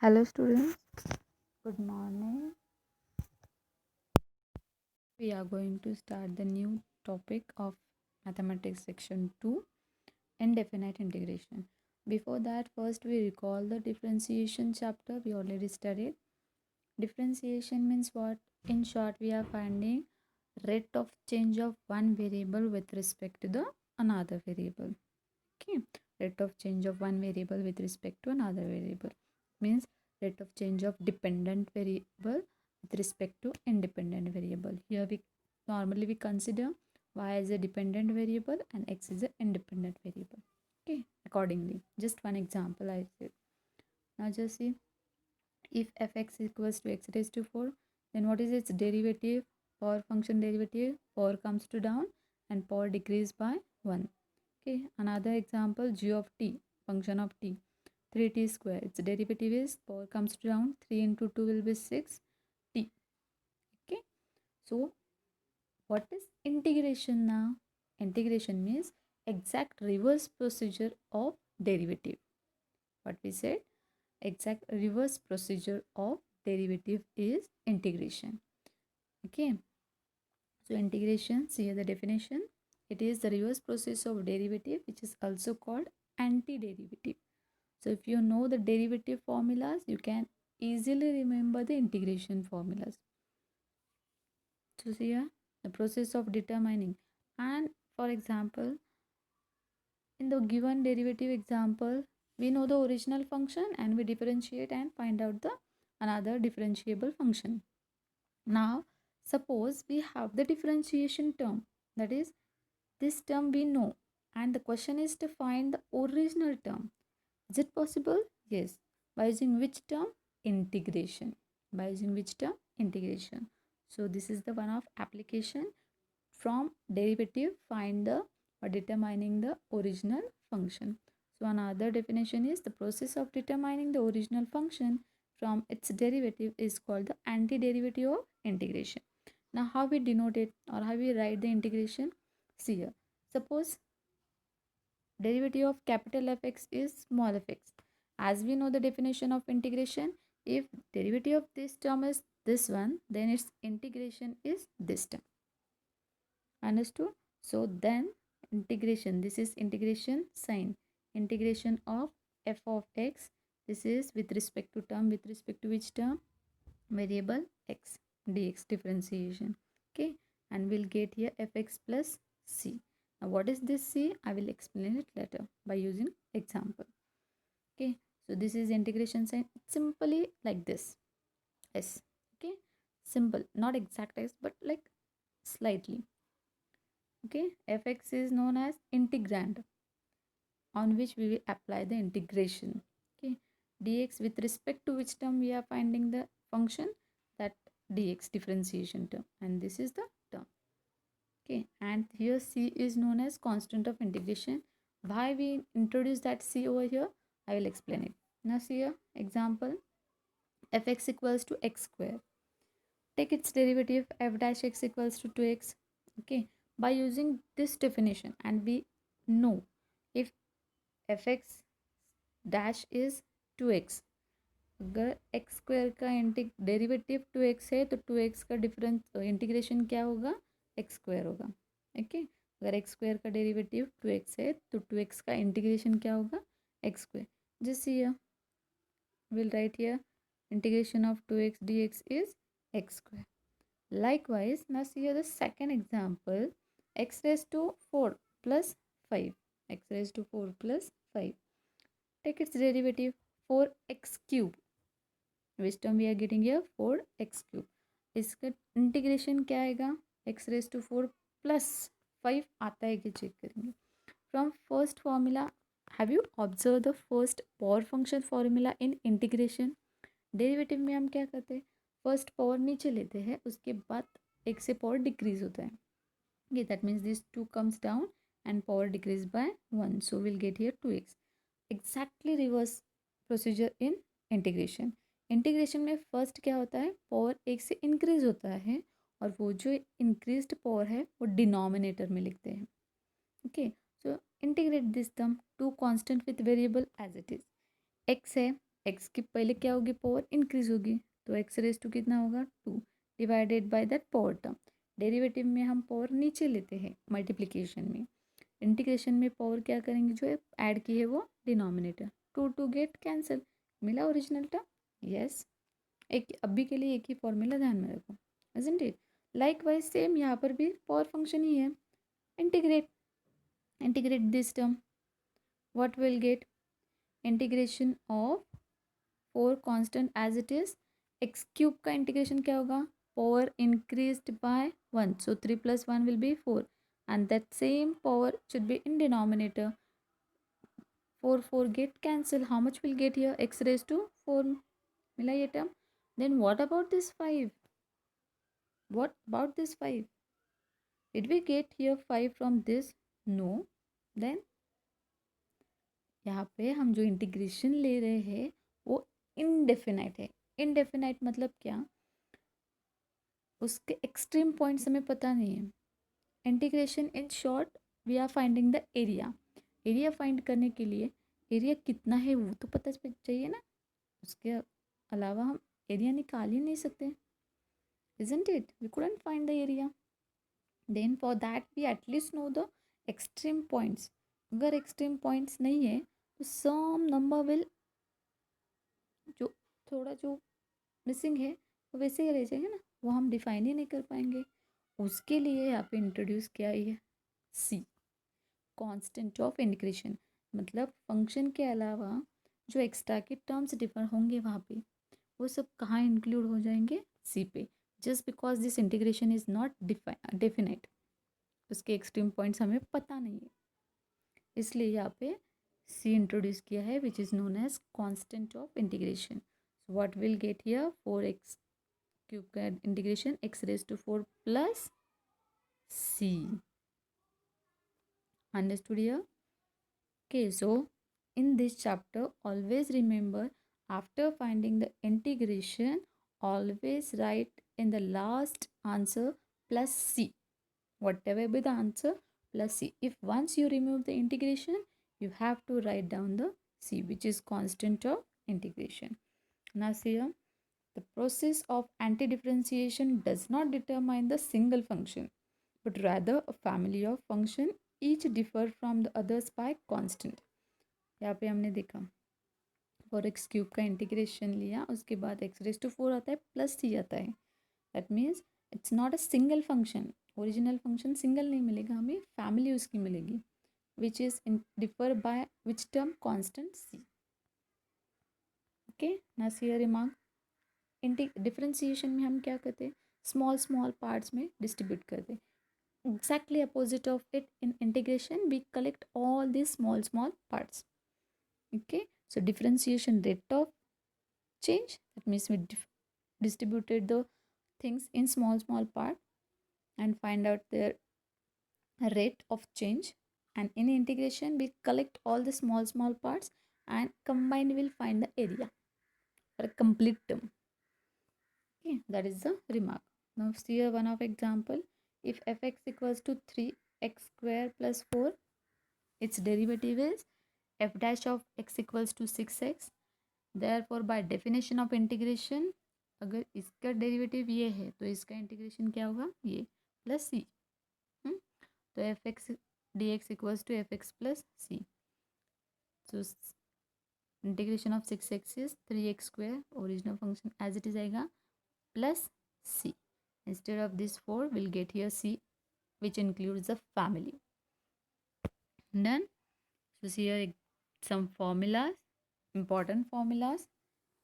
Hello students, good morning. We are going to start the new topic of mathematics section 2, indefinite integration. Before that, first we recall the differentiation chapter we already studied. Differentiation means what? In short, we are finding rate of change of one variable with respect to the another variable. Okay, rate of change of one variable with respect to another variable means rate of change of dependent variable with respect to independent variable. Here we normally consider y as a dependent variable and x is an independent variable. Okay, accordingly, just one example I said. Now just see, if fx equals to x raised to 4, then what is its derivative? Power function derivative, power comes to down and power decrease by 1. Okay, another example, g of t, function of t, 3t square. Its derivative is power comes down, 3 into 2 will be 6 t. Okay, so what is integration now? Integration means exact reverse procedure of derivative. What we said, exact reverse procedure of derivative is integration. Okay, so integration, see here the definition. It is the reverse process of derivative, which is also called antiderivative. So if you know the derivative formulas, you can easily remember the integration formulas. So see here, the process of determining. And for example, in the given derivative example, we know the original function and we differentiate and find out the another differentiable function. Now, suppose we have the differentiation term, that is, this term we know, and the question is to find the original term. Is it possible? Yes. By using which term? Integration. By using which term? Integration. So this is the one of application. From derivative find the or determining the original function. So another definition is the process of determining the original function from its derivative is called the antiderivative of integration. Now how we denote it or how we write the integration? See here. Suppose derivative of capital Fx is small fx. As we know the definition of integration, if derivative of this term is this one, then its integration is this term. Understood? So then integration, this is integration sign. Integration of f of x, this is with respect to term, with respect to which term? Variable x, dx differentiation. Okay, and we'll get here fx plus c. Now what is this c? I will explain it later by using example. Okay, so this is integration sign, simply like this, s. Okay, simple, not exact s, but like slightly. Okay, fx is known as integrand on which we will apply the integration. Okay, dx with respect to which term we are finding the function, that dx differentiation term, and this is the term. Okay, and here c is known as constant of integration. Why we introduce that c over here, I will explain it. Now see here example, fx equals to x square. Take its derivative, f dash x equals to 2x. Okay, by using this definition, and we know if fx dash is 2x, अगर x square का derivative 2x है तो 2x का difference integration क्या होगा? x square होगा. Okay, अगर x square का डेरिवेटिव 2x है तो 2x का इंटीग्रेशन क्या होगा? x square. Just here we'll write here integration of 2x dx is x square. Likewise, now see here the second example, x raised to 4 plus 5. X raised to 4 plus 5. Take its derivative 4x cube. Which term we are getting here? 4x cube. इसका integration क्या आएगा? x raised to 4 plus 5 आता है कि check करेंगे. From first formula, have you observed the first power function formula in integration? Derivative में हम क्या करते हैं? फर्स्ट पावर नीचे लेते हैं, उसके बाद एक से पावर डिक्रीज होता है. Okay, that means this 2 comes down and power decrease by 1. So we'll get here 2x. Exactly reverse procedure in integration. Integration में फर्स्ट क्या होता है? पावर एक से इंक्रीज होता है और वो जो इंक्रीज्ड पावर है वो डिनोमिनेटर में लिखते हैं. Okay, so integrate this term to constant with variable as it is. X है एक्स की पहले क्या होगी, पावर इंक्रीज होगी, तो एक्स रेज टू कितना होगा 2 divided by that power term. Derivative में हम पावर नीचे लेते हैं मल्टीप्लिकेशन में, इंटीग्रेशन में पावर क्या करेंगे, जो ऐड की है वो denominator, two two get cancel, मिला ओरिजिनल टर्म। यस, एक अभी के लिए एक ही फॉर्मूला ध्यान में रखो, इजंट इट। लाइकवाइज सेम यहाँ पर भी पावर फंक्शन ही है, integrate, integrate this term, what will get, integration of 4 constant as it is, x cube का इंटीग्रेशन क्या होगा, power increased by 1, so 3 plus 1 will be 4, and that same power should be in denominator, 4 4 get cancel, how much will get here, x raised to 4, मिला ये term। Then what about this 5, what about this 5, did we get here 5 from this, no। Then यहाँ पे हम जो integration ले रहे हैं वो इनडेफिनाइट है, इनडेफिनाइट मतलब क्या, उसके एक्सट्रीम पॉइंट्स हमें पता नहीं है। Integration in short, we are finding the area, area find करने के लिए एरिया कितना है वो तो पता चाहिए ना, उसके अलावा हम एरिया निकाल ही नहीं सकते, isn't it, we couldn't find the area, then for that we at least know the extreme points। अगर एक्सट्रीम पॉइंट्स नहीं है तो सम नंबर विल, जो थोड़ा जो मिसिंग है वो वैसे ही रह जाएगा ना, वो हम डिफाइन ही नहीं कर पाएंगे। उसके लिए यहाँ पे इंट्रोड्यूस किया है सी, कांस्टेंट ऑफ इंटीग्रेशन, मतलब फंक्शन के अलावा जो एक्स्ट्रा के टर्म्स डिफर होंगे वहाँ पे वो सब कहाँ इंक्लूड हो जाएंगे, सी पे, just because this integration is not definite, उसके एक्सट्रीम पॉइंट्स हमें पता नहीं है, इसलिए यहाँ पे सी इंट्रोड्यूस किया है, which is known as constant of integration. What will get here, 4x cube का integration x raise to 4 plus c, understood here। Okay, so in this chapter always remember, after finding the integration always write in the last answer plus c, whatever be the answer plus c, if once you remove the integration you have to write down the c, which is constant of integration। Now see here, the process of antidifferentiation does not determine the single function, but rather a family of function, each differ from the others by constant। यहाँ पे हमने देखा for x cube का integration लिया, उसके बाद x raise to 4 आता है प्लस सी आता है, that means it's not a single function, original function single नहीं मिलेगा हमें, फैमिली उसकी मिलेगी, which is differ by which term, constant c. Okay, ना सी रिमार्क, डिफरेंशिएशन में हम क्या करते हैं, स्मॉल स्मॉल पार्ट्स में डिस्ट्रीब्यूट करते हैं, exactly opposite of it in integration we collect all these small small parts। Okay, so differentiation rate of change, that means we distributed the things in small small part and find out their rate of change, and in integration we collect all the small small parts and combined we'll find the area for a complete term। Okay, that is the remark। Now see here one of example, if fx equals to 3x square plus 4, its derivative is f dash of x equals to 6x, therefore by definition of integration अगर इसका derivative ये है तो इसका integration क्या होगा, ये plus c, तो f x d x equals to f x plus c, so integration of 6x is 3x square, original function as it is आएगा plus c, instead of this 4 we'll get here c, which includes the family। Done, so see here some formulas, important formulas,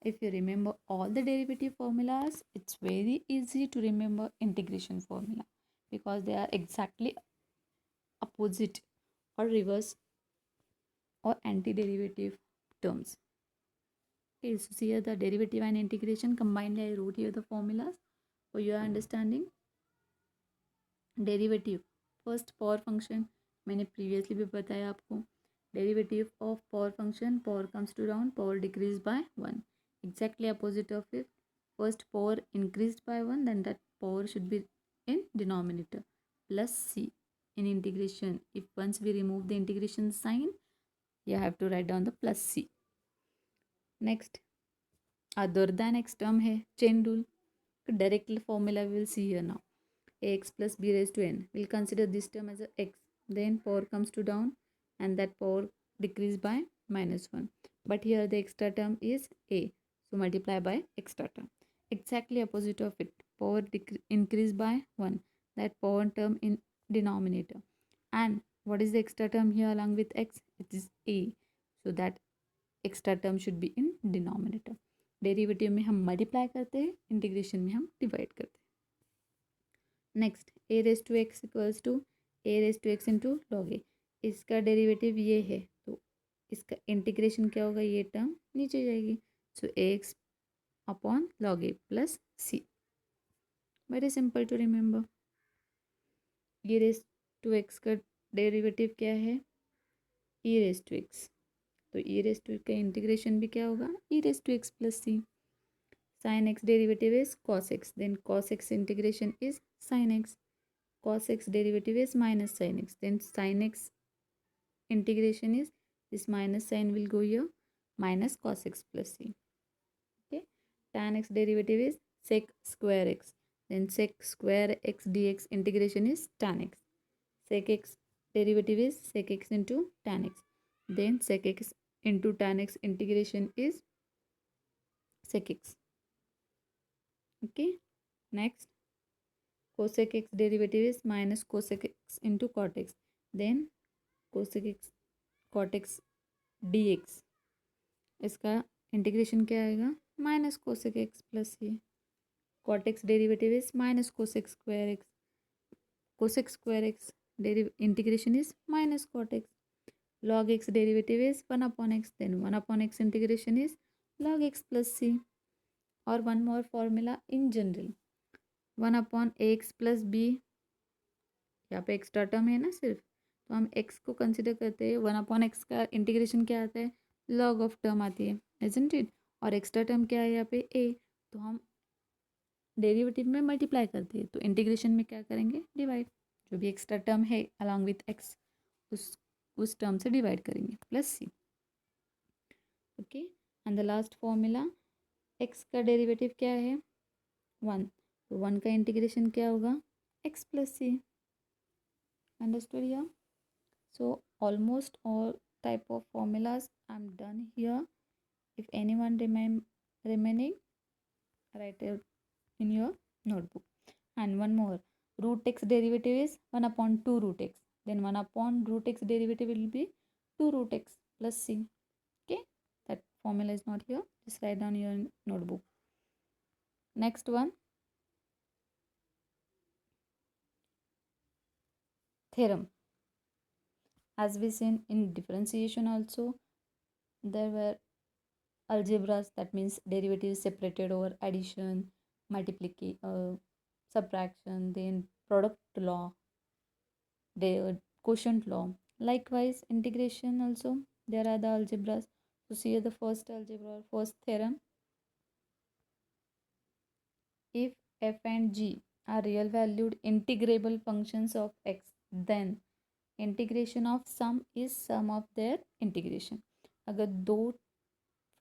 if you remember all the derivative formulas it's very easy to remember integration formula, because they are exactly opposite or reverse or antiderivative terms। Okay, so see here the derivative and integration combined, I wrote here the formulas for your understanding। Derivative, first power function, मैंने previously भी बताया आपको, derivative of power function, power comes to down, power decrease by 1, exactly opposite of it, first power increase by 1 then that power should be in denominator plus c in integration, if once we remove the integration sign you have to write down the plus c। Next, other than x term है, chain rule. Direct formula we will see here now. Ax plus b raised to n. We'll consider this term as a x. Then power comes to down and that power decrease by -1. But here the extra term is a. So multiply by extra term. Exactly opposite of it. Power increase by 1. That power term in denominator. And what is the extra term here along with x? It is a. So that extra term should be in denominator. Derivative में हम multiply करते हैं, integration में हम divide करते हैं. Next a raise to x equals to a raise to x into log a. इसका derivative ये है तो इसका इंटीग्रेशन क्या होगा, ये टर्म नीचे जाएगी. So a x upon log a plus c. Very simple to remember. A raise to x का डेरिवेटिव क्या है, ई रेस टू एक्स. तो ई रेस टू का इंटीग्रेशन भी क्या होगा, e raise to x plus c. Sin x derivative is cos x. Then cos x integration is sin x. Cos x derivative is minus sin x. Then sin x integration is this minus sign will go here, minus cos x plus c. Okay. Tan x derivative is sec square x. Then sec square x dx integration is tan x. Sec x derivative is sec x into tan x. Then sec x into tan x integration is sec x. Okay. Next, cosec x derivative is minus cosec x into cot x. Then cosec x cot x dx. इसका integration क्या आएगा, minus cosec x plus ये. Cot x derivative is minus cosec square x. Cosec square x integration is minus cot x. Log x derivative is 1/x. Then 1/x integration is log x plus c. और one more formula in general, 1/ax plus b. यहाँ पे extra term है ना सिर्फ, तो हम x को consider करते हैं. 1/x का इंटीग्रेशन क्या आता है, लॉग ऑफ टर्म आती है, इजंट इट. और एक्स्ट्रा टर्म क्या है यहाँ पे a. तो हम डेरिवेटिव में मल्टीप्लाई करते हैं, तो इंटीग्रेशन में क्या करेंगे, डिवाइड. जो भी एक्स्ट्रा टर्म है अलॉन्ग विथ x उस टर्म से डिवाइड करेंगे plus c. Okay. And the last formula, x का डेरिवेटिव क्या है, 1. तो 1 का इंटीग्रेशन क्या होगा, x प्लस सी. अंडरस्टूड या. So almost all type of formulas I'm done here. If anyone remaining, write it in your notebook. And one more, root x derivative is 1/2 root x. Then 1/root x derivative will be 2 root x plus c. Okay, that formula is not here, just write down your notebook. Next one, theorem. As we seen in differentiation also, there were algebras, that means derivatives separated over addition, multiplication, subtraction, then product law, the quotient law. Likewise integration also, there are the algebras. So see the first algebra, first theorem. If f and g are real valued integrable functions of x, then integration of sum is sum of their integration. अगर दो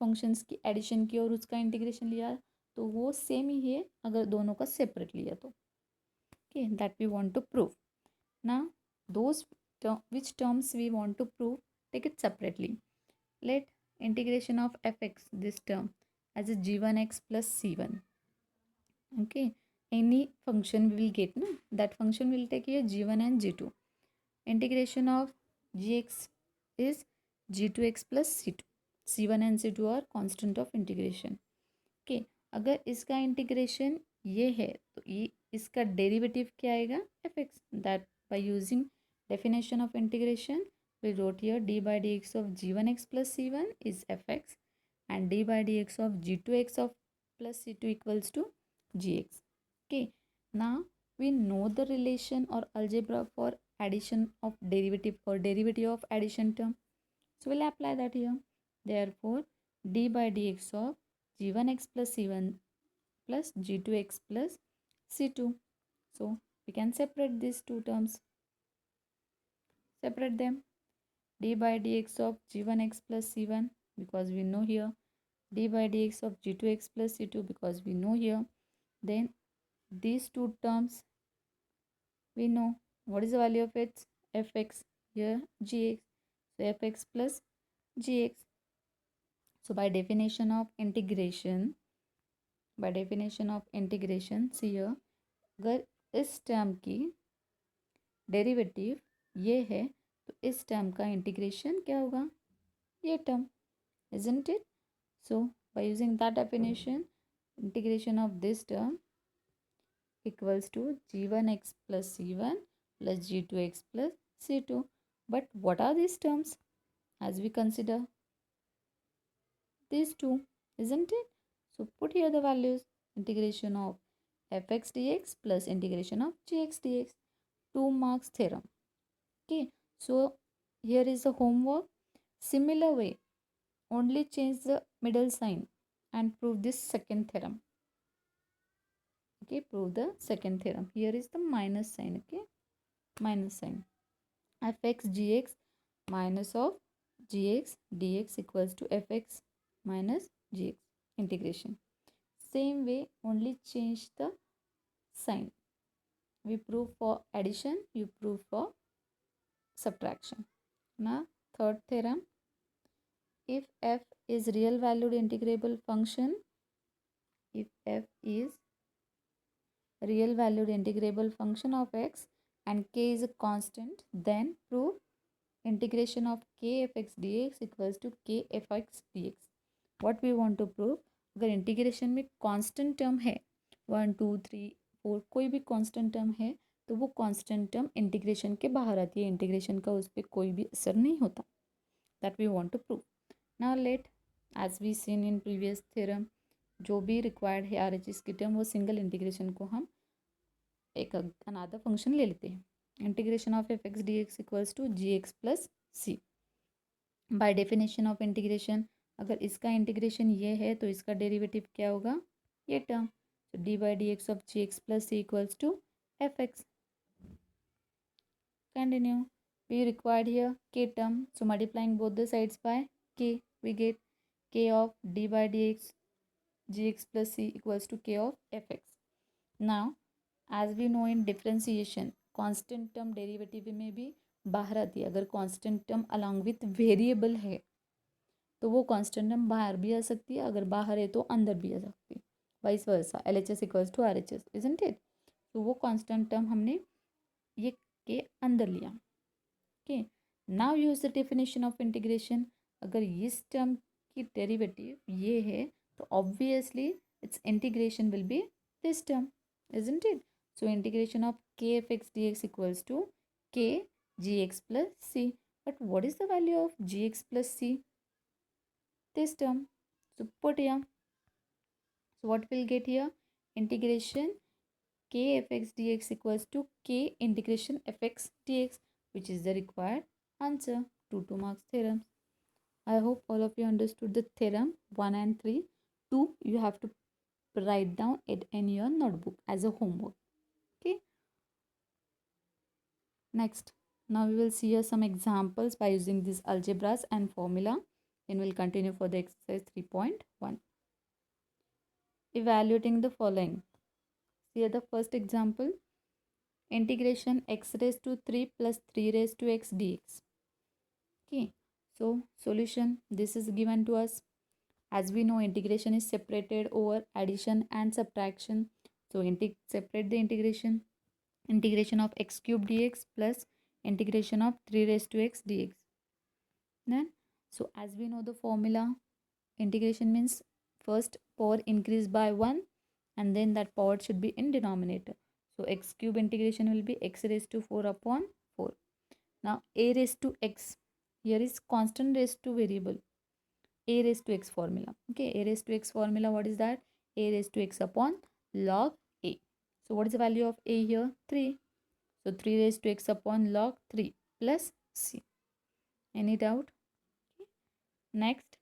functions की addition की और उसका integration लिया तो वो same ही है, अगर दोनों का सेपरेट लिया तो. Okay, that we want to prove. ना those which terms we want to prove, take it separately. Let integration of f x, this term, as a g1x plus c1. Okay, any function we will get, no, that function will take here g1 and g2. Integration of gx is g2x plus c2. c1 and c2 are constant of integration. Okay, अगर इसका integration ये है तो ये इसका derivative क्या आएगा, fx. That by using definition of integration we wrote here d by dx of g1x plus c1 is fx and d by dx of g2x of plus c2 equals to gx. Okay, now we know the relation or algebra for addition of derivative or derivative of addition term. So we'll apply that here. Therefore, d by dx of g1x plus c1 plus g2x plus c2. So we can separate these two terms. Separate them. D by dx of g1x plus c1, because we know here d by dx of g2x plus c2 because we know here. Then these two terms we know what is the value of its fx, here gx, so fx plus gx. So by definition of integration, see here, अगर इस term की derivative ये है तो इस term का integration क्या होगा, ये term, isn't it? So by using that definition, integration of this term equals to g1x plus c1 plus g2x plus c2. But what are these terms as we consider these two, isn't it? So put here the values, integration of fx dx plus integration of gx dx, 2 marks theorem. Okay, so here is the homework. Similar way, only change the middle sign and prove this second theorem. Okay, prove the second theorem. Here is the minus sign. Okay, minus sign. Fx gx minus of gx dx equals to fx minus gx, integration. Same way, only change the sign. We prove for addition, you prove for subtraction. Now third theorem, if f is real valued integrable function, if f is real valued integrable function of x and k is a constant, then prove integration of k fx dx equals to k fx dx. What we want to prove, अगर integration में constant term है 1 2 3 4 कोई भी constant term है तो वो constant term integration के बाहर आती है, इंटीग्रेशन का उस पर कोई भी असर नहीं होता. That we want to prove. Now let as we seen in previous theorem, जो भी रिक्वायर्ड है आर एच एस की टर्म वो सिंगल इंटीग्रेशन को हम एक अनादर फंक्शन ले लेते हैं. Integration of f x d x equals to g x plus c. By definition of integration, अगर इसका इंटीग्रेशन ये है तो इसका डेरिवेटिव क्या होगा, ये टर्म. तो d by d x of g x plus c equals to f x. Continue. We required here k term, so multiplying both the sides by k, we get k of d by dx gx plus c equals to k of fx. Now as we know in differentiation, constant term derivative में भी बाहर आती है. अगर constant term along with variable है तो वो constant term बाहर भी आ सकती है, अगर बाहर है तो अंदर भी आ सकती है. Vice versa, LHS equals to RHS, isn't it? तो वो constant term हमने ये के अंदर लिया. Okay, now use the definition of integration. अगर इस टर्म की डेरिवेटिव ये है तो obviously its integration will be this term, isn't it? So integration of k f x dx equals to k gx plus c. But what is the value of gx plus c? This term. So put here. So what we'll get here? Integration k f x dx equals to k integration f x dx, which is the required answer. 2 marks theorems. I hope all of you understood the theorem 1 and 3. 2 you have to write down it in your notebook as a homework. Okay. Next, now we will see some examples by using these algebras and formula. Then we'll continue for the exercise 3.1. Evaluating the following. Here the first example. Integration x raised to 3 plus 3 raised to x dx. Okay, so solution, this is given to us. As we know, integration is separated over addition and subtraction. So separate the integration. Integration of x cube dx plus integration of 3 raised to x dx. Then, so as we know the formula, integration means first power increase by 1 and then that power should be in denominator. So x cube integration will be x raised to 4 upon 4. Now a raised to x, here is constant raised to variable, a raised to x formula. Okay, a raised to x formula, what is that? A raised to x upon log a. So what is the value of a here? 3. So 3 raised to x upon log 3 plus c. Any doubt? Okay. Next,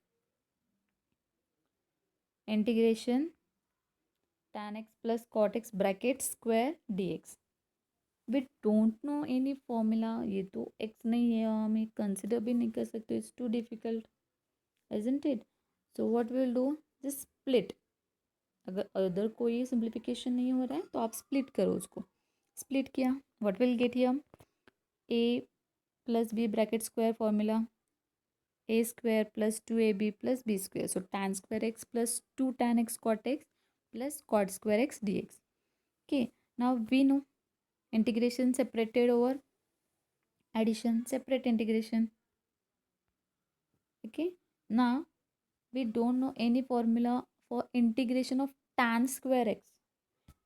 integration tan x plus cot x bracket square dx. We don't know any formula. ये तो x नहीं है, हम consider भी नहीं कर सकते. It's too difficult, isn't it? So what we'll do? Just split. अगर अदर कोई सिंप्लीफिकेशन नहीं हो रहा है तो आप स्प्लिट करो उसको। स्प्लिट किया, what will get here, a plus b bracket square formula, a square plus 2ab plus b square. So tan square x plus 2 tan x cot x plus cot square x dx. Okay, now we know integration separated over addition, separate integration. Okay, now we don't know any formula for integration of tan square x.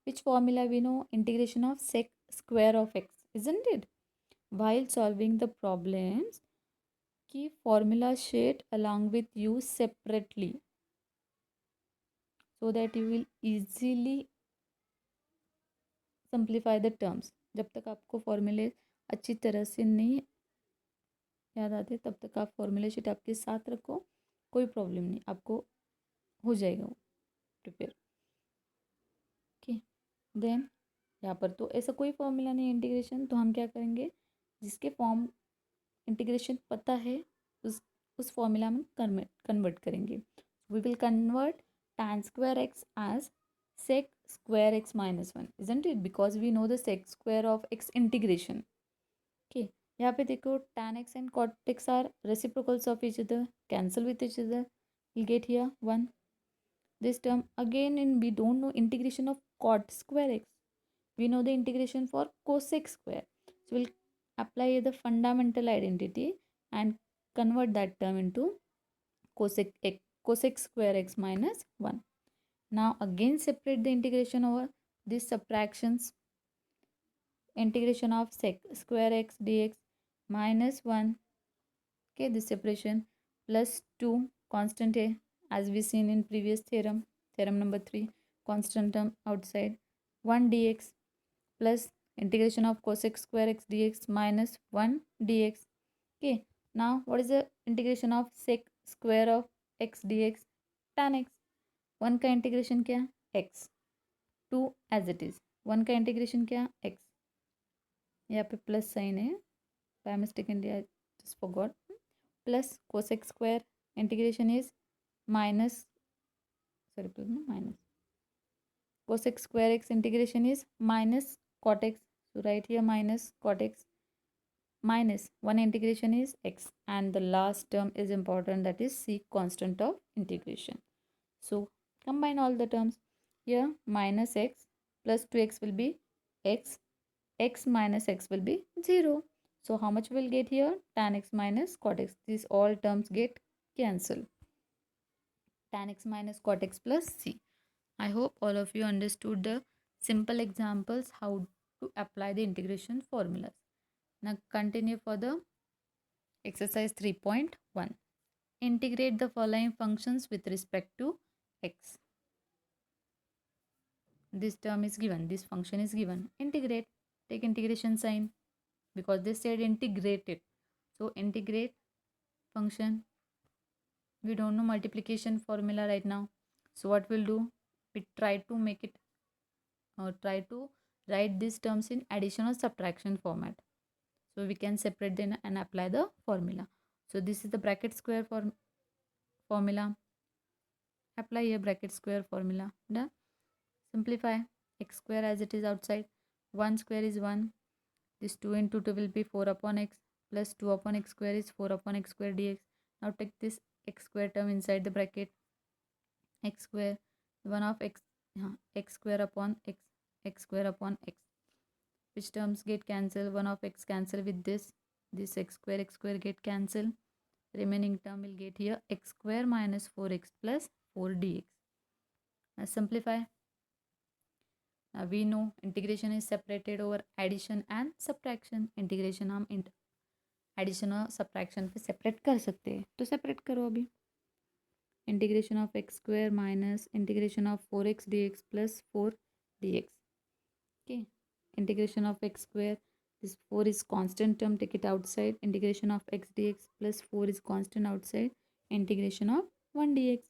Which formula we know? Integration of sec square of x, isn't it? While solving the problems, keep formula sheet along with you separately so that you will easily simplify the terms. जब तक आपको फॉर्मूले अच्छी तरह से नहीं याद आते तब तक आप फॉर्मूला शीट आपके साथ रखो, कोई प्रॉब्लम नहीं, आपको हो जाएगा वो प्रिपेयर। ओके, देन यहाँ पर तो ऐसा कोई फॉर्मूला नहीं इंटीग्रेशन, तो हम क्या करेंगे, जिसके फॉर्म इंटीग्रेशन पता है उस फॉर्मूला में कन्वर्ट करेंगे। We will convert tan square x as sec square x minus 1, isn't it? Because we know the sec square of x integration. Okay, यहाँ पे देखो tan x and cot x are reciprocals of each other, cancel with each other, we'll get here 1. This term again, in we don't know integration of cot square x, we know the integration for cosec square. So we'll apply the fundamental identity and convert that term into cosec square x minus 1. Now again separate the integration over these subtractions. Integration of sec square x dx minus 1. Okay, this separation plus 2 constant a, as we seen in previous theorem, theorem number 3, constant term outside, 1 dx plus integration of cosec square x dx minus 1 dx. Okay, now what is the integration of sec square of x dx, tan x. 1 का integration क्या, x, 2 as it is, 1 का integration क्या, x, यहाँ पे plus sine है, by mistake India just forgot, plus cosec square integration is minus, sorry plus no minus, cosec square x integration is minus cot x, so right here minus cot x minus 1 integration is x, and the last term is important, that is c, constant of integration. So combine all the terms. Here minus x plus 2x will be x, x minus x will be 0. So how much will get here, tan x minus cot x, these all terms get cancelled, tan x minus cot x plus c. I hope all of you understood the simple examples how to apply the integration formulas. Now continue for the exercise 3.1. Integrate the following functions with respect to x. This term is given, this function is given, integrate, take integration sign because they said integrate it. So integrate function, we don't know multiplication formula right now, so what we'll do, we try to make it try to write these terms in addition or subtraction format, so we can separate them and apply the formula. So this is the bracket square formula, apply here bracket square formula, done. Simplify, x square as it is outside, 1 square is 1, this 2 into 2 will be 4 upon x plus 2 upon x square is 4 upon x square dx. Now take this x square term inside the bracket, x square 1 of x, x square upon x, x square upon x, which terms get cancelled, 1 of x cancel with this x square get cancelled, remaining term will get here x square minus 4x plus 4 dx. Now simplify. Now we know integration is separated over addition and subtraction. Integration हम addition और subtraction पे separate कर सकते हैं, तो separate करो अभी। Integration of x square minus integration of 4x dx plus 4 dx. Okay, integration of x square, this 4 is constant term, take it outside, integration of x dx plus 4 is constant outside, integration of 1 dx.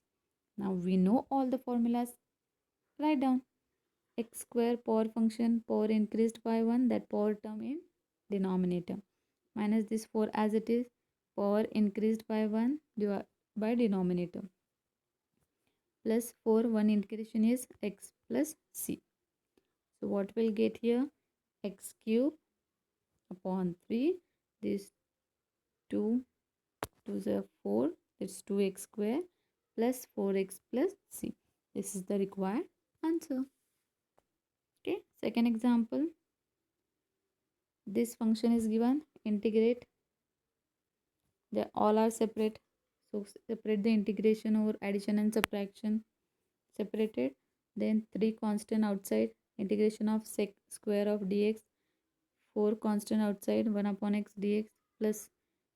Now we know all the formulas, write down x square power function, power increased by 1, that power term in denominator, minus this 4 as it is, power increased by 1 divided by denominator. plus 4, one integration is x plus c. So what we'll get here, x cube upon 3, this 2 to the 4, it's 2x square plus 4x plus c. This is the required answer. Okay, second example, this function is given, integrate, they all are separate, so separate the integration over addition and subtraction, separated, then 3 constant outside, integration of sec square of dx, 4 constant outside, 1 upon x dx plus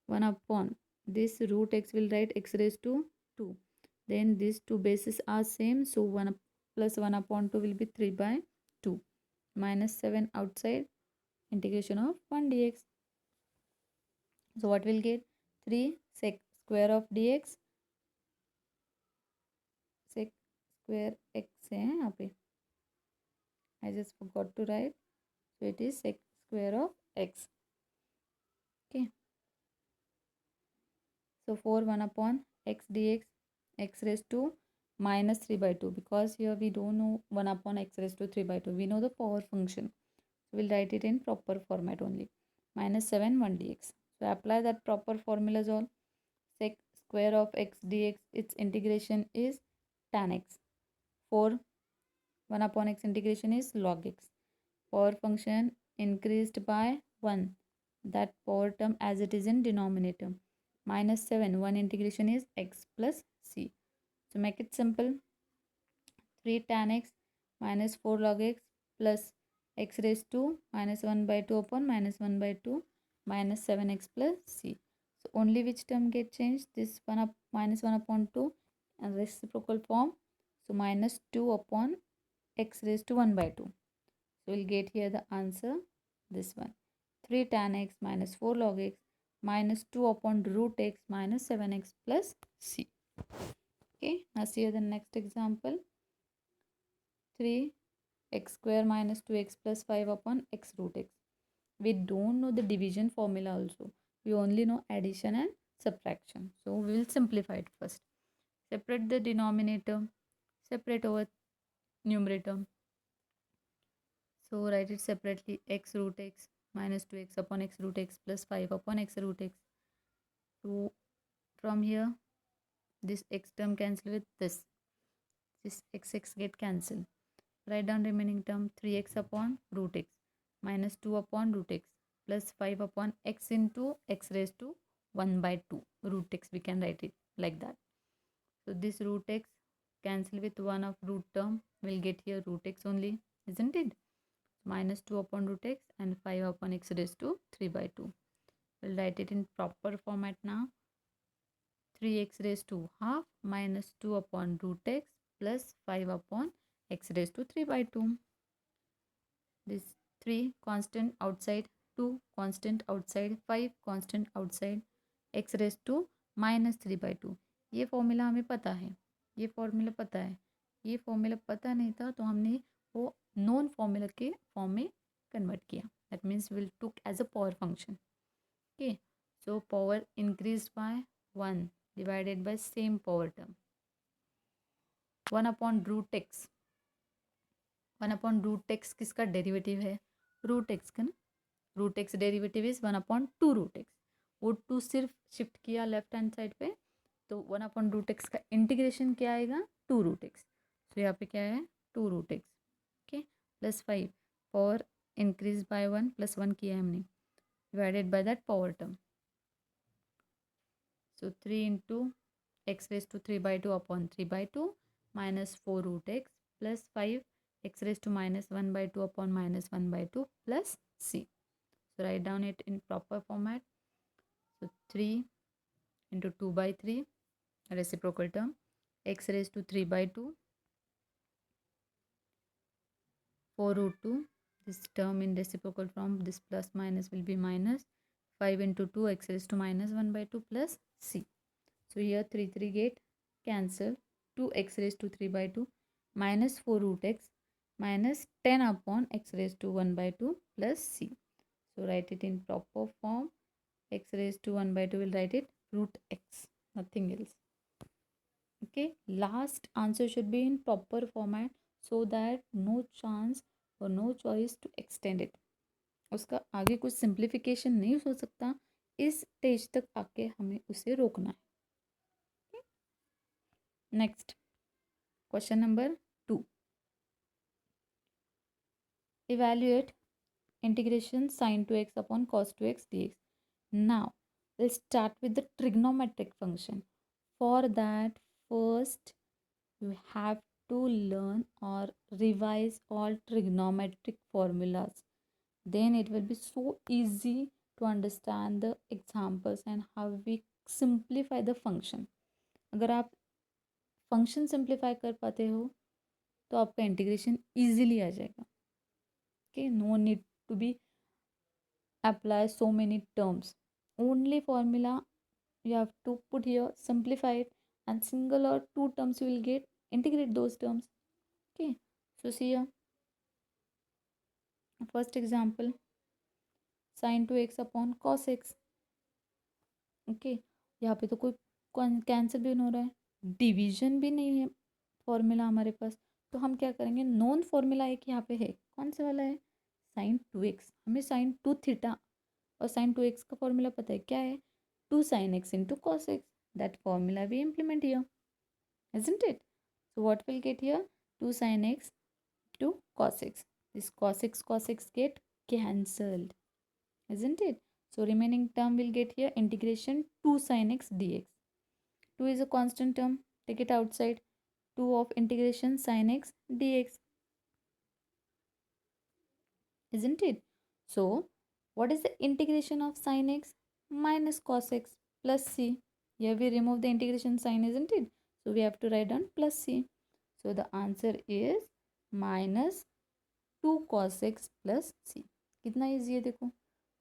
1 upon this root x will write x raised to 2, then these two bases are same, so 1 plus 1 upon 2 will be 3 by 2, minus 7 outside, integration of 1 dx. So what will get, 3 sec square of dx, sec square x है यहाँ पे, I just forgot to write, so it is sec square of x. Okay, so 4 1 upon x dx, x raised to minus 3 by 2, because here we don't know 1 upon x raised to 3 by 2, we know the power function, so we'll write it in proper format only, minus 7 1 dx. So apply that proper formulas all, sec square of x dx, its integration is tan x, 4 1 upon x integration is log x, power function increased by 1, that power term as it is in denominator, minus 7 1 integration is x plus c. So make it simple, 3 tan x minus 4 log x plus x raised to minus 1 by 2 upon minus 1 by 2 minus 7x plus c. So only which term get changed, this 1 up minus 1 upon 2 and reciprocal form, so minus 2 upon x raised to 1 by 2. So we'll get here the answer, this one, 3 tan x minus 4 log x minus 2 upon root x minus 7x plus c. Okay, now see here the next example, 3 x square minus 2x plus 5 upon x root x. We don't know the division formula also, we only know addition and subtraction, so we will simplify it first. Separate the denominator, separate over numerator, so write it separately, x root x minus 2x upon x root x plus 5 upon x root x. So from here, this x term cancel with this x get cancelled. Write down remaining term, 3x upon root x minus 2 upon root x plus 5 upon x into x raised to 1 by 2 root x, we can write it like that. So this root x cancel with 1 of root term, will get here root x only, isn't it? Minus 2 upon root x and 5 upon x raised to 3 by 2. We'll write it in proper format now. 3x raised to half minus 2 upon root x plus 5 upon x raised to 3 by 2. This 3 constant outside, 2 constant outside, 5 constant outside, x raised to minus 3 by 2. ये formula हमें पता है, ये formula पता है, ये formula पता नहीं था तो हमने वो नॉन फॉर्मूला के फॉर्म में कन्वर्ट किया, that means will took as a power function. Okay, so power increase by 1 divided by same power term, 1 upon root x. 1 upon root x किसका डेरिवेटिव है, रूट एक्स का ना, root x derivative is 1 upon 2 root x, वो 2 सिर्फ shift किया left hand side पे, तो 1 upon root x का इंटीग्रेशन क्या आएगा, 2 रूट एक्स. तो यहाँ पे क्या है, 2 root x. Okay, plus 5, power increase by 1 plus 1 किया है हमने, divided by that power term. So 3 into x raise to 3 by 2 upon 3 by 2 minus 4 root x plus 5 x raised to minus 1 by 2 upon minus 1 by 2 plus c. So write down it in proper format. So 3 into 2 by 3, reciprocal term, x raised to 3 by 2, 4 root 2, this term in reciprocal form, this plus minus will be minus, 5 into 2, x raised to minus 1 by 2 plus c. So here 3 get cancel, 2x raised to 3 by 2 minus 4 root x minus 10 upon x raised to 1 by 2 plus c. So write it in proper form, x raised to 1 by 2 will write it root x, nothing else. Okay, last answer should be in proper format so that no chance or no choice to extend it. उसका आगे कुछ simplification नहीं हो सकता, इस stage तक आके हमें उसे रोकना है. Next question number 2. Evaluate integration sin 2x upon cos 2x dx. Now, we'll start with the trigonometric function. For that, first you have to learn or revise all trigonometric formulas. Then it will be so easy to understand the examples and how we simplify the function. अगर आप function simplify कर पाते हो तो आपका integration easily आ जाएगा. Okay, no need to be apply so many terms. Only formula you have to put here, simplify it, and single or two terms you will get, integrate those terms. Okay, so see here, first example, sin 2x upon cos x. Okay, यहाँ पे तो कोई cancel भी नहीं हो रहा है, division भी नहीं है फॉर्मूला हमारे पास. तो हम क्या करेंगे, नॉन फॉर्मूला एक यहाँ पे है, कौन सा वाला है, sin 2x. हमें sin 2 थीटा और sin 2x का फॉर्मूला पता है क्या है, 2 sin x into cos x. That formula we implement here, isn't it? So what we'll get here, 2 sin x to cos x. This cos x get cancelled, isn't it? So remaining term will get here, integration 2 sin x dx. 2 is a constant term, take it outside. 2 of integration sin x dx, isn't it? So what is the integration of sin x minus cos x plus c? Here we remove the integration sign, isn't it? So we have to write down plus c. So the answer is minus 2 cos x plus c. कितना easy है देखो,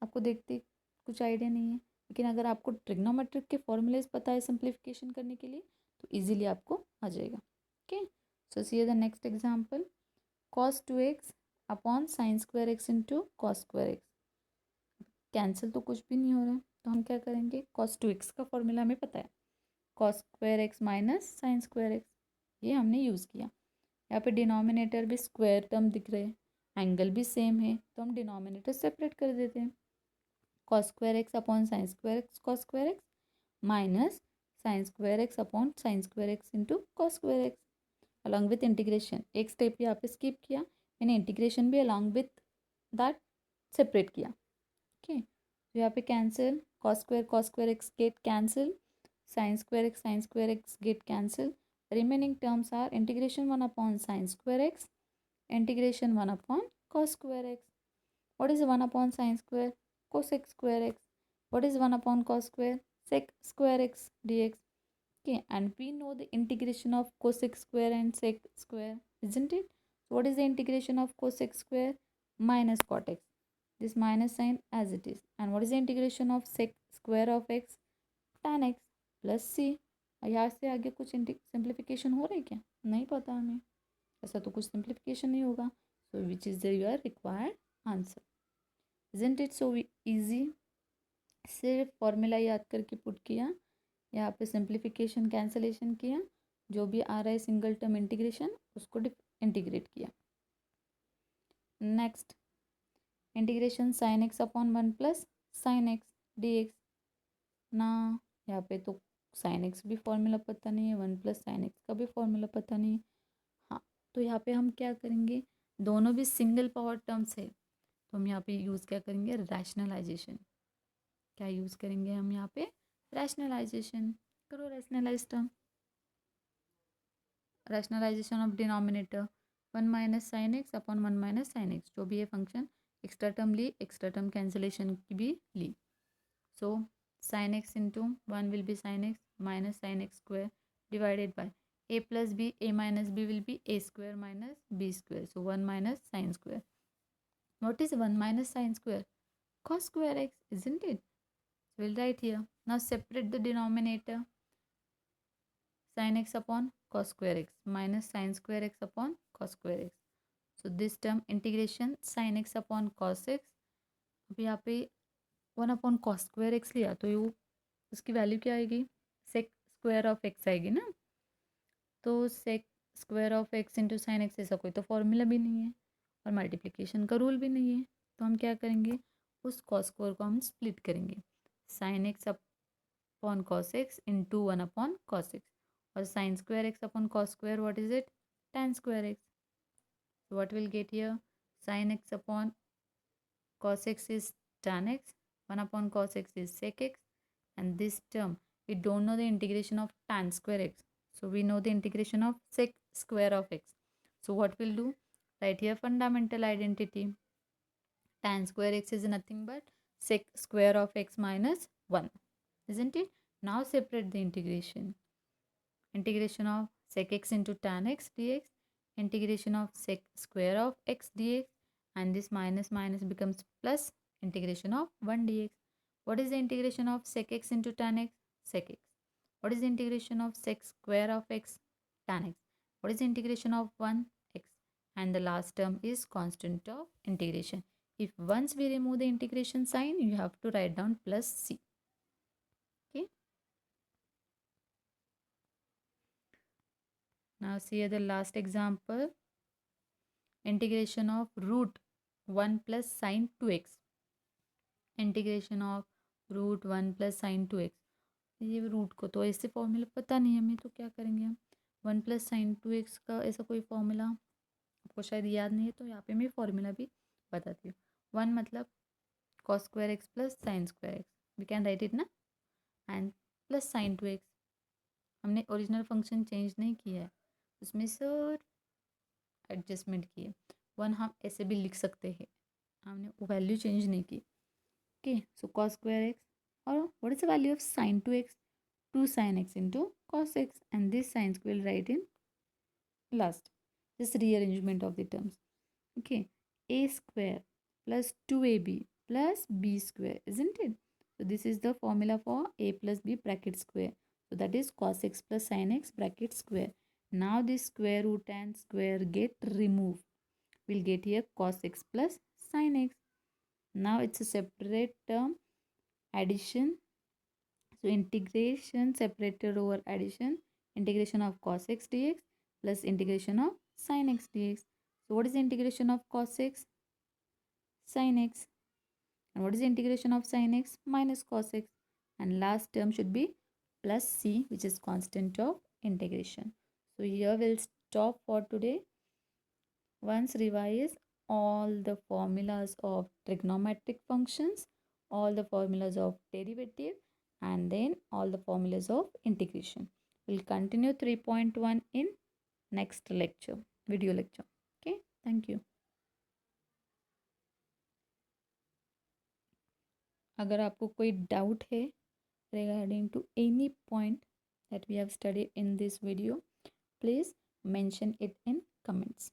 आपको देखते कुछ idea नहीं है, लेकिन अगर आपको ट्रिग्नोमेट्रिक के फॉर्मूलेज पता है सिंप्लीफिकेशन करने के लिए तो इजीली आपको आ जाएगा. Okay, so see the next example, cos 2x upon sine square x into cos square x. Cancel तो कुछ भी नहीं हो रहा है, तो हम क्या करेंगे, cos 2x का फॉर्मूला हमें पता है, cos square x minus sign square x, ये हमने यूज़ किया. यहाँ पे डिनोमिनेटर भी स्क्वायर टर्म दिख रहे हैं, एंगल भी सेम है, तो हम डिनोमिनेटर सेपरेट कर देते हैं. cos square x upon sine square x cos square x minus sign square x upon sine square x into cos square x along with integration. एक स्टेप यहाँ पे स्किप किया मैंने, इंटीग्रेशन भी अलॉन्ग विथ दैट सेपरेट किया. Okay, तो यहाँ पे cancel, cos square x get cancel, sign square x get cancel. Remaining terms are integration 1 upon sin square x, integration 1 upon cos square x. What is 1 upon sin square? Cosec square x. What is 1 upon cos square? Sec square x dx. Okay, and we know the integration of cosec square and sec square, isn't it? So what is the integration of cosec square? Minus cot x. This minus sign as it is. And what is the integration of sec square of x? Tan x plus c. यहाँ से आगे कुछ simplification हो रहा है क्या, नहीं पता हमें, ऐसा तो कुछ सिंप्लीफिकेशन नहीं होगा. So which is the your required answer, isn't it so easy. सिर्फ फॉर्मूला याद करके पुट किया, यहाँ पे सिंप्लीफिकेशन कैंसलेशन किया, जो भी आ रहा है सिंगल टर्म इंटीग्रेशन उसको इंटीग्रेट किया. Next, integration sign x upon 1 plus sine x d x. ना, यहाँ पे तो साइन एक्स भी फॉर्मूला पता नहीं है, 1 प्लस साइन एक्स का भी फॉर्मूला पता नहीं है. हाँ, तो यहाँ पे हम क्या करेंगे, दोनों भी सिंगल पावर टर्म्स है, तो हम यहाँ पे यूज़ क्या करेंगे, रैशनलाइजेशन. क्या यूज़ करेंगे हम यहाँ पे, रैशनलाइजेशन. करो rationalize term, rationalization of denominator 1 minus sine x upon 1 minus sine x, जो भी है फंक्शन, एक्स्ट्रा टर्म ली, एक्स्ट्रा टर्म कैंसिलेशन की भी ली. सो sin x into 1 will be sin x minus sin x square divided by a plus b, a minus b will be a square minus b square. So 1 minus sin square. What is 1 minus sin square? Cos square x, isn't it? So we'll write here. Now separate the denominator. Sin x upon cos square x minus sin square x upon cos square x. So this term integration sin x upon cos x. अब यहाँ पे 1 upon cos square x लिया तो ये उसकी value क्या आएगी, सेक square of x आएगी ना. तो sec square of x into sine x ऐसा कोई तो फॉर्मूला भी नहीं है और मल्टीप्लिकेशन का रूल भी नहीं है, तो हम क्या करेंगे, उस कॉस स्क्वायर को हम स्प्लिट करेंगे, sine x upon cos x into 1 upon cos x, और sine square x upon cos square what is it, tan square x. So what we'll get here, sin x upon cos x is tan x, 1 upon cos x is sec x, and this term we don't know the integration of tan square x, so we know the integration of sec square of x. So what we'll do, right here fundamental identity, tan square x is nothing but sec square of x minus 1, isn't it? Now separate the integration of sec x into tan x dx, integration of sec square of x dx, and this minus minus becomes plus integration of 1 dx. What is the integration of sec x into tan x? Sec x. What is the integration of sec square of x? Tan x. What is the integration of 1 x? And the last term is constant of integration. If once we remove the integration sign, you have to write down plus c. Okay. Now see the last example. Integration of root 1 plus sine 2x. Integration of root 1 plus sine 2x. ये root को तो ऐसे formula पता नहीं हमें, तो क्या करेंगे हम, 1 प्लस साइन 2x का ऐसा कोई फॉर्मूला आपको शायद याद नहीं है, तो यहाँ पे मैं फॉर्मूला भी बताती हूँ. 1 मतलब cos square x plus sine square x, we can write it ना, एंड प्लस साइन 2x. हमने ओरिजिनल फंक्शन चेंज नहीं किया है, उसमें सर एडजस्टमेंट किए. 1 हम ऐसे भी लिख सकते हैं, हमने वैल्यू चेंज नहीं की. Okay, so cos square x, or what is the value of sin 2x? 2 sin x into cos x, and this signs we'll write in last. Just rearrangement of the terms. Okay, a square plus 2ab plus b square, isn't it? So this is the formula for a plus b bracket square. So that is cos x plus sin x bracket square. Now this square root and square get removed. We'll get here cos x plus sin x. Now it's a separate term, addition. So integration separated over addition, integration of cos x dx plus integration of sin x dx. So what is the integration of cos x? Sin x. And what is the integration of sin x? Minus cos x. And last term should be plus c, which is constant of integration. So here we'll stop for today. Once revise all the formulas of trigonometric functions, all the formulas of derivative, and then all the formulas of integration. We'll continue 3.1 in next lecture, video lecture. Okay, thank you. अगर आपको कोई doubt है regarding to any point that we have studied in this video, please mention it in comments.